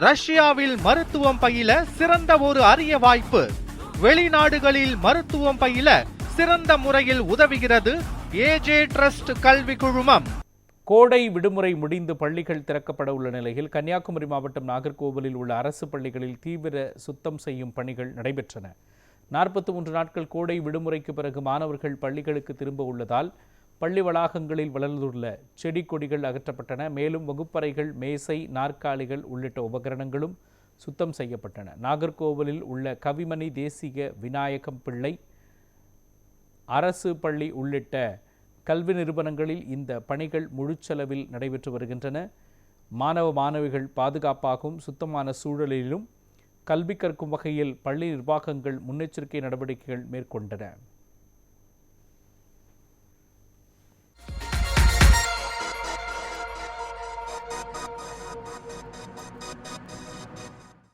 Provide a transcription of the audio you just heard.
ரஷ்யாவில் மருத்துவம் பயில சிறந்த ஒரு அரிய வாய்ப்பு. வெளிநாடுகளில் மருத்துவம் பயில சிறந்த முறையில் உதவுகிறது ஏஜே ட்ரஸ்ட் கல்வி குழுமம். கோடை விடுமுறை முடிந்து பள்ளிகள் திறக்கப்பட உள்ள நிலையில் கன்னியாகுமரி மாவட்டம் நாகர்கோவிலில் உள்ள அரசு பள்ளிகளில் தீவிர சுத்தம் செய்யும் பணிகள் நடைபெற்றன. 43 நாட்கள் கோடை விடுமுறைக்கு பிறகு மாணவர்கள் பள்ளிகளுக்கு திரும்ப உள்ளதால் பள்ளி வளாகங்களில் வளர்ந்துள்ள செடி கொடிகள் அகற்றப்பட்டன. மேலும் வகுப்பறைகள், மேசை, நாற்காலிகள் உள்ளிட்ட உபகரணங்களும் சுத்தம் செய்யப்பட்டன. நாகர்கோவிலில் உள்ள கவிமணி தேசிய விநாயகம் பிள்ளை அரசு பள்ளி உள்ளிட்ட கல்வி நிறுவனங்களில் இந்த பணிகள் முழுச்செலவில் நடைபெற்று வருகின்றன. மாணவ மாணவிகள் பாதுகாப்பாகவும் சுத்தமான சூழலிலும் கல்வி கற்கும் வகையில் பள்ளி நிர்வாகங்கள் முன்னெச்சரிக்கை நடவடிக்கைகள் மேற்கொண்டன.